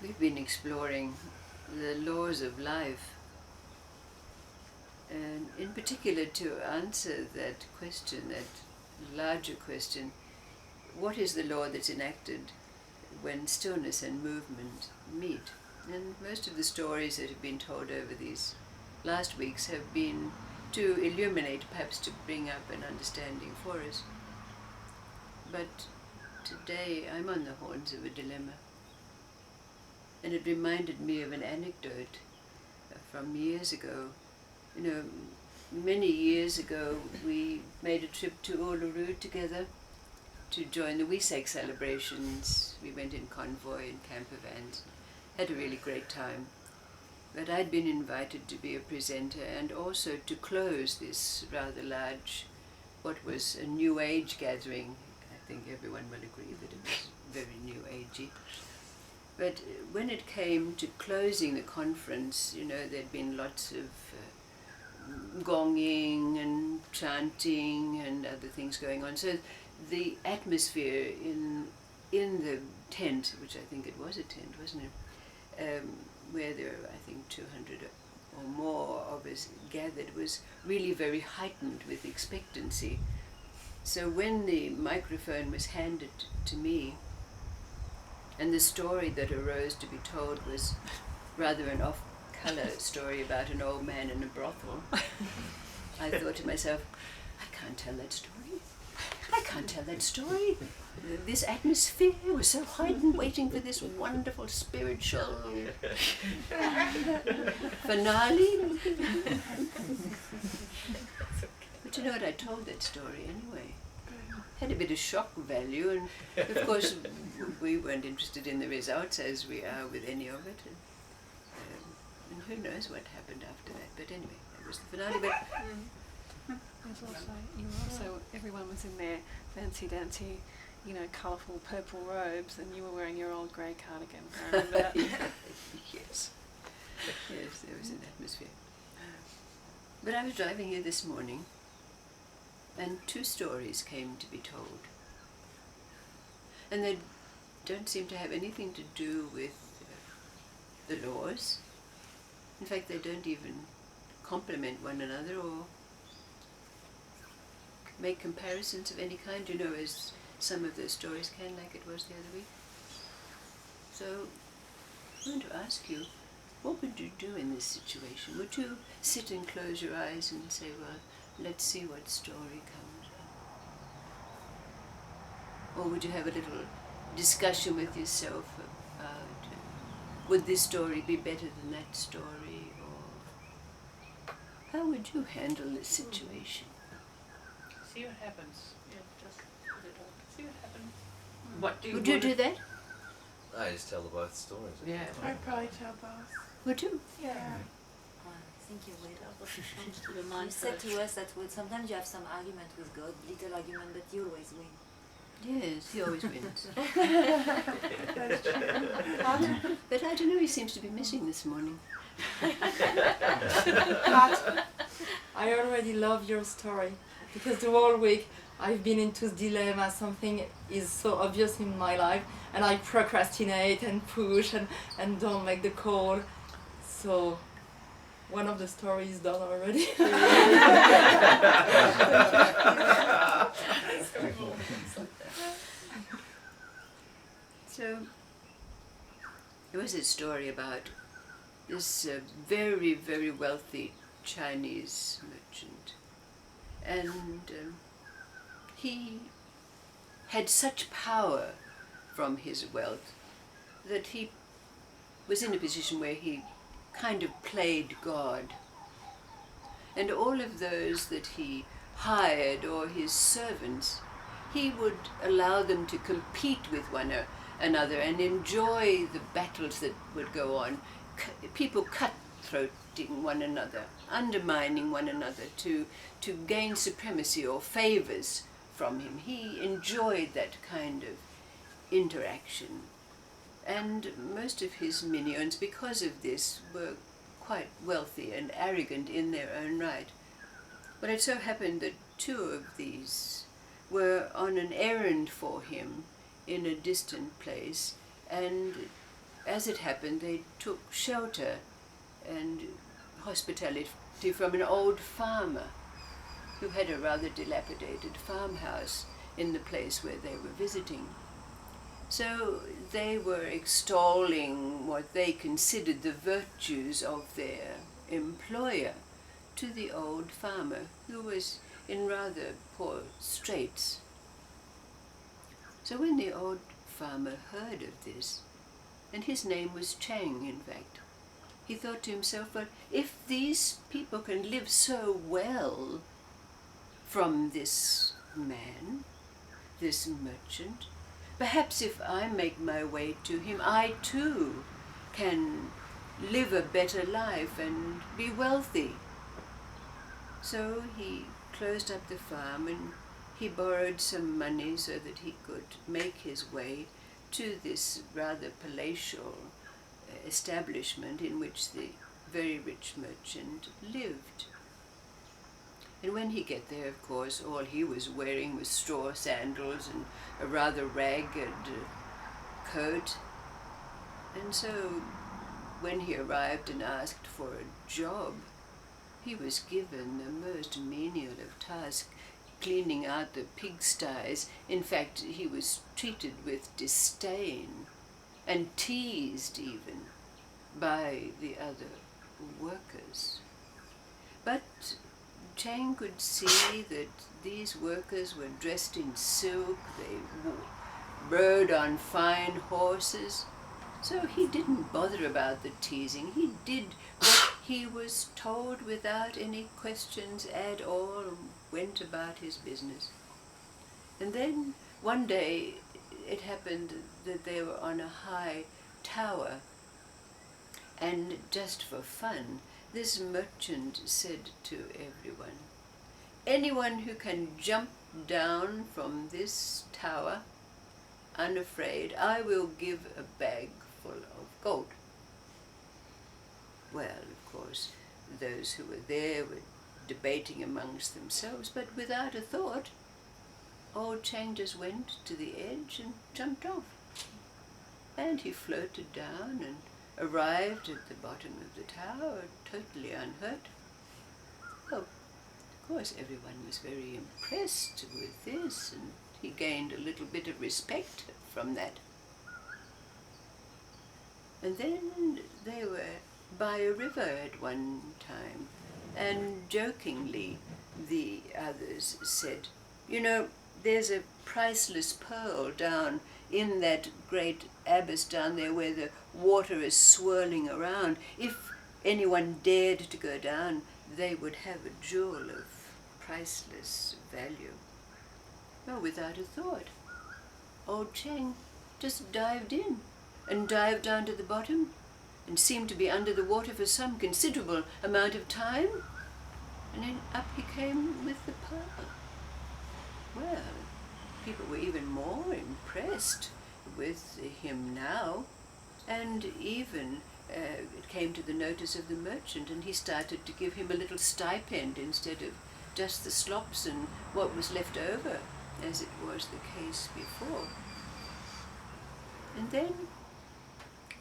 We've been exploring the laws of life, and in particular to answer that question, that larger question, what is the law that's enacted when stillness and movement meet? And most of the stories that have been told over these last weeks have been to illuminate, perhaps to bring up an understanding for us. But today I'm on the horns of a dilemma. And it reminded me of an anecdote from years ago. You know, many years ago we made a trip to Uluru together to join the Wesak celebrations. We went in convoy in camper vans, had a really great time. But I'd been invited to be a presenter and also to close this rather large, what was a New Age gathering. I think everyone will agree that it was very New Agey. But when it came to closing the conference, you know, there'd been lots of gonging and chanting and other things going on. So the atmosphere in the tent, which I think it was a tent, wasn't it, where there were, I think, 200 or more of us gathered, was really very heightened with expectancy. So when the microphone was handed to me, and the story that arose to be told was rather an off-colour story about an old man in a brothel, I thought to myself, I can't tell that story. I can't tell that story. This atmosphere was so heightened, waiting for this wonderful spiritual finale. But you know what, I told that story anyway. Had a bit of shock value, and of course we weren't interested in the results as we are with any of it, and who knows what happened after that. But anyway, that was the finale. But everyone was in their fancy dancy, you know, colourful purple robes, and you were wearing your old grey cardigan. I remember that. Yes, there was an atmosphere. But I was driving here this morning, and two stories came to be told. And they don't seem to have anything to do with the laws. In fact, they don't even complement one another or make comparisons of any kind, you know, as some of those stories can, like it was the other week. So I want to ask you, what would you do in this situation? Would you sit and close your eyes and say, well, let's see what story comes up? Or would you have a little discussion with yourself about, would this story be better than that story? Or how would you handle this situation? See what happens. Yeah, just put it on. See what happens. What do you Would you do that? I just tell the both stories. Yeah. I'd probably tell both. Would you? Yeah. I think you will. You said to us that sometimes you have some argument with God, little argument, but you always win. Yes, he always wins. That's true. But I don't know, he seems to be missing this morning. But I already love your story because the whole week I've been into this dilemma. Something is so obvious in my life and I procrastinate and push and don't make the call. So one of the stories done already. So, there was a story about this very, very wealthy Chinese merchant. And he had such power from his wealth that he was in a position where he kind of played God. And all of those that he hired or his servants, he would allow them to compete with one another and enjoy the battles that would go on. People cutthroating one another, undermining one another to gain supremacy or favors from him. He enjoyed that kind of interaction. And most of his minions, because of this, were quite wealthy and arrogant in their own right. But it so happened that two of these were on an errand for him in a distant place, and as it happened, they took shelter and hospitality from an old farmer who had a rather dilapidated farmhouse in the place where they were visiting. So they were extolling what they considered the virtues of their employer to the old farmer, who was in rather poor straits. So when the old farmer heard of this, and his name was Chang, in fact, he thought to himself, well, if these people can live so well from this man, this merchant, perhaps if I make my way to him, I too can live a better life and be wealthy. So he closed up the farm and he borrowed some money so that he could make his way to this rather palatial establishment in which the very rich merchant lived. And when he got there, of course, all he was wearing was straw sandals and a rather ragged coat. And so when he arrived and asked for a job, he was given the most menial of tasks, cleaning out the pigsties. In fact, he was treated with disdain and teased even by the other workers. But Chang could see that these workers were dressed in silk, they rode on fine horses, so he didn't bother about the teasing. He did what he was told without any questions at all and went about his business. And then one day it happened that they were on a high tower, and just for fun, this merchant said to everyone, anyone who can jump down from this tower unafraid, I will give a bag full of gold. Well, of course, those who were there were debating amongst themselves, but without a thought, old Chang just went to the edge and jumped off. And he floated down and arrived at the bottom of the tower, totally unhurt. Well, of course, everyone was very impressed with this, and he gained a little bit of respect from that. And then they were by a river at one time, and jokingly the others said, you know, there's a priceless pearl down in that great abyss down there where the water is swirling around. If anyone dared to go down, they would have a jewel of priceless value. Well, without a thought, old Chang just dived in and dived down to the bottom and seemed to be under the water for some considerable amount of time, and then up he came with the pearl. Well, people were even more impressed with him now, and even it came to the notice of the merchant, and he started to give him a little stipend instead of just the slops and what was left over, as it was the case before. And then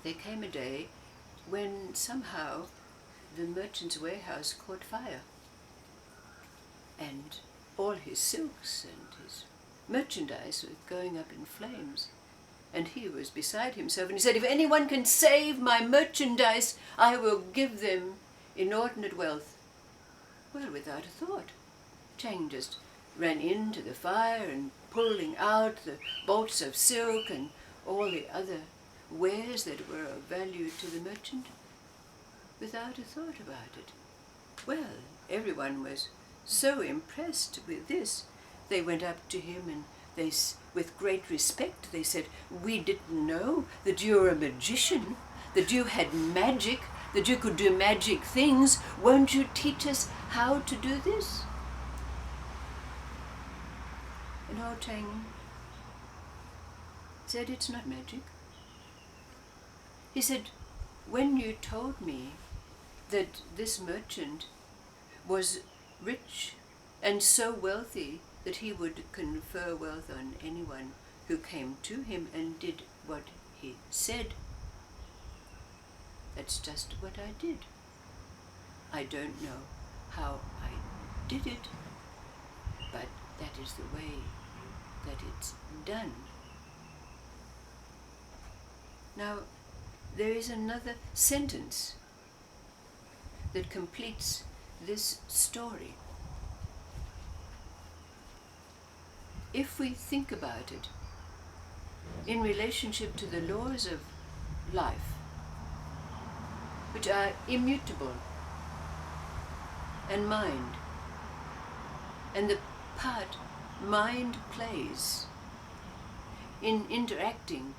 there came a day when somehow the merchant's warehouse caught fire, and all his silks and his merchandise were going up in flames. And he was beside himself, and he said, if anyone can save my merchandise, I will give them inordinate wealth. Well, without a thought, Chang just ran into the fire and pulling out the bolts of silk and all the other wares that were of value to the merchant, without a thought about it. Well, everyone was so impressed with this, they went up to him and they, with great respect, they said, we didn't know that you were a magician, that you had magic, that you could do magic things. Won't you teach us how to do this? And old Chang said, it's not magic. He said, when you told me that this merchant was rich and so wealthy that he would confer wealth on anyone who came to him and did what he said, That's just what I did. I don't know how I did it, but that is the way that it's done. Now, there is another sentence that completes this story. If we think about it in relationship to the laws of life, which are immutable, and mind, and the part mind plays in interacting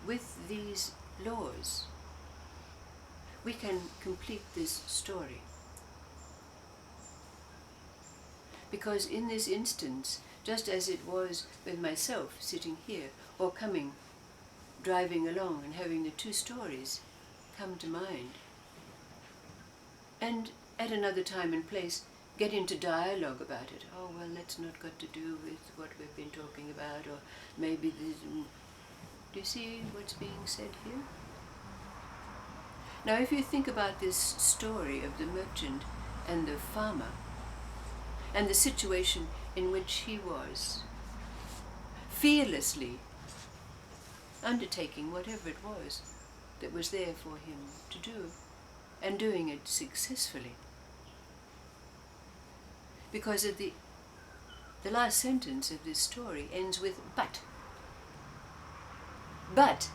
with these laws, we can complete this story. Because in this instance, just as it was with myself sitting here, or coming, driving along and having the two stories come to mind, and at another time and place get into dialogue about it. Oh, well, that's not got to do with what we've been talking about, or maybe this. Do you see what's being said here? Now, if you think about this story of the merchant and the farmer, and the situation in which he was, fearlessly undertaking whatever it was that was there for him to do, and doing it successfully. Because at the last sentence of this story ends with but. But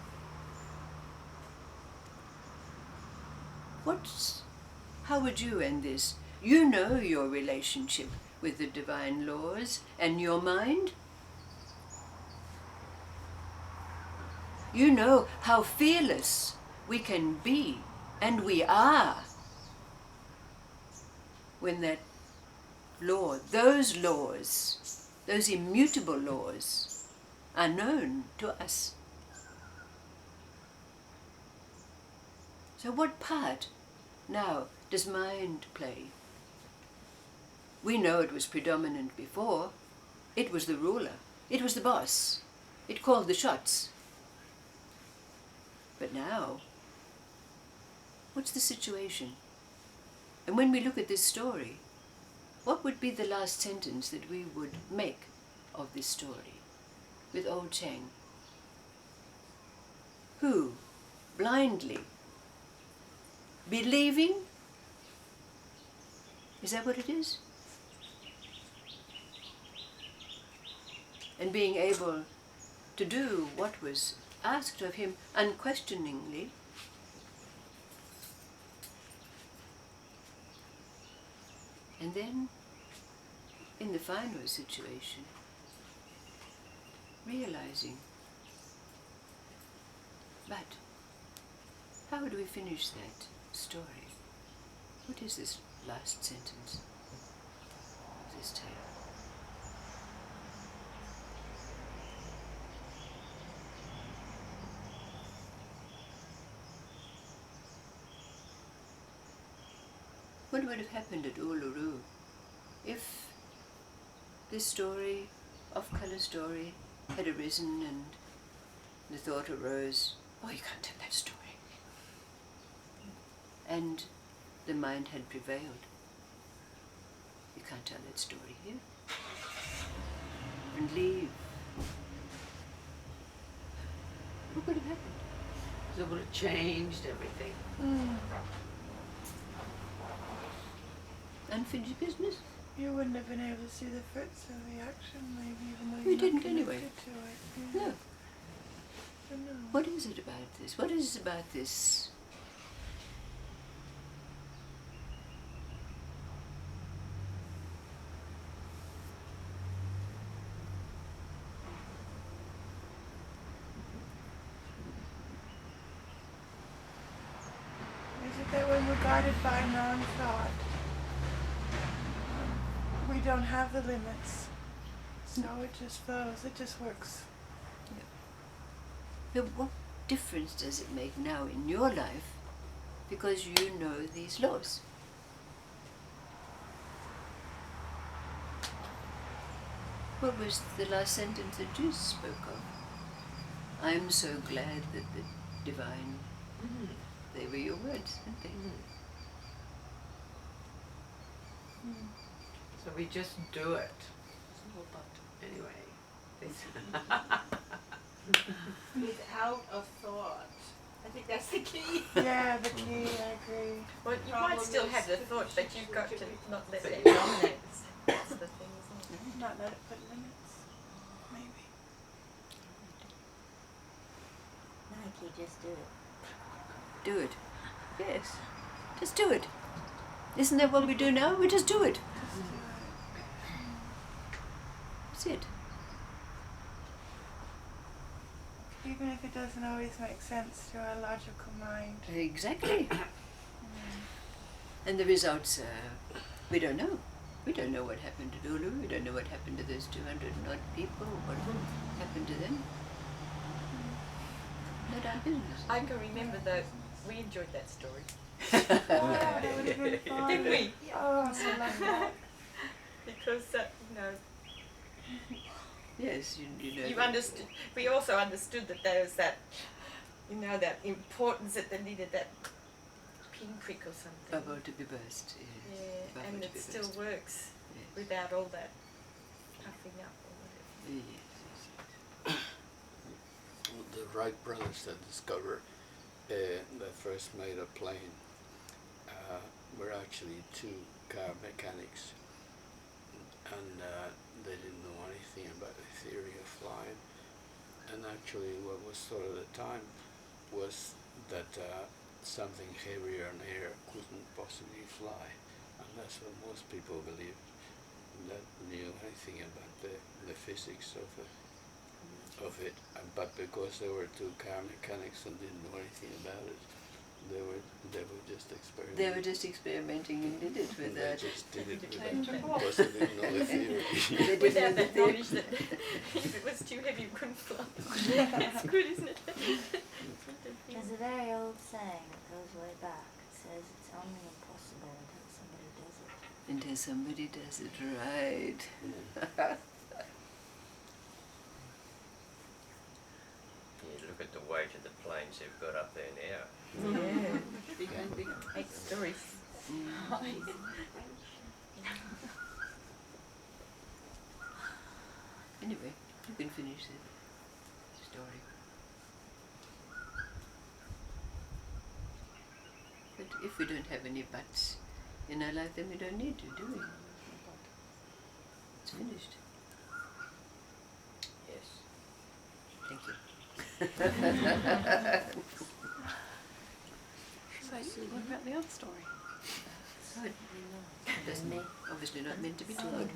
how would you end this? You know your relationship with the divine laws and your mind. You know how fearless we can be, and we are, when that law, those laws, those immutable laws, are known to us. So what part now does mind play? We know it was predominant before. It was the ruler. It was the boss. It called the shots. But now, what's the situation? And when we look at this story, what would be the last sentence that we would make of this story with old Cheng? Who, blindly, believing? Is that what it is? And being able to do what was asked of him unquestioningly, and then in the final situation, realizing, but how do we finish that story? What is this last sentence of this tale? What would have happened at Uluru if this story, off-colour story, had arisen and the thought arose, oh, you can't tell that story. And the mind had prevailed. You can't tell that story here. And leave. What would have happened? It would have changed everything. Unfinished business? You wouldn't have been able to see the fruits of the action, maybe, even though We you're didn't not connected anyway. to it. Yeah. No. I know. What is it about this? What is it about this? Is it that when we're guided by non-thought, we don't have the limits, so it just flows, it just works. But what difference does it make now in your life because you know these laws? What was the last sentence that you spoke of? I'm so glad that the divine They were your words, weren't they? So we just do it. Anyway, this Without a thought. I think that's the key. Yeah, the key, I agree. Well, you Problem might still is have the the thought, but you've got to situation. not let it dominate. That's the thing, isn't it? Not let it put limits. Maybe. Nike, just do it. Do it. Yes. Just do it. Isn't that what we do now? We just do it. That's it. Even if it doesn't always make sense to our logical mind. Exactly. And the results, we don't know. We don't know what happened to Lulu. We don't know what happened to those 200 and odd people. What happened to them. Not our business. I can remember though, we enjoyed that story. Oh, that would have been fun. Didn't we? Oh, I so love that. Because, Yes, you know. you that- understood, we also understood that there was that, that importance that they needed that pinprick or something. Bubble to be burst. Yes. Yeah, Bubble and to it be still burst. works Yes. without all that puffing up or whatever. Yes, The Wright brothers that discovered that first made a plane were actually two car mechanics, and they didn't know anything about the theory of flying. And actually what was thought at the time was that something heavier than air couldn't possibly fly, and that's what most people believed, that knew anything about the physics of it, but because they were two car mechanics and didn't know anything about it, they were just experimenting. They were just experimenting and did it And with they that. just did it Change the without, because they didn't know the theory. They didn't Without know the that theory. knowledge that if it was too heavy, it couldn't fly. It's good, isn't it? There's a very old saying that goes way back. It says it's only impossible until somebody does it. Until somebody does it right. You look at the weight of the planes they've got up there now. Yeah, bigger and bigger. 8 stories. Anyway, you can finish the story. But if we don't have any buts in our life, then we don't need to, do we? It's finished. Yes. Thank you. So, what about the other story? That's obviously not meant to be told.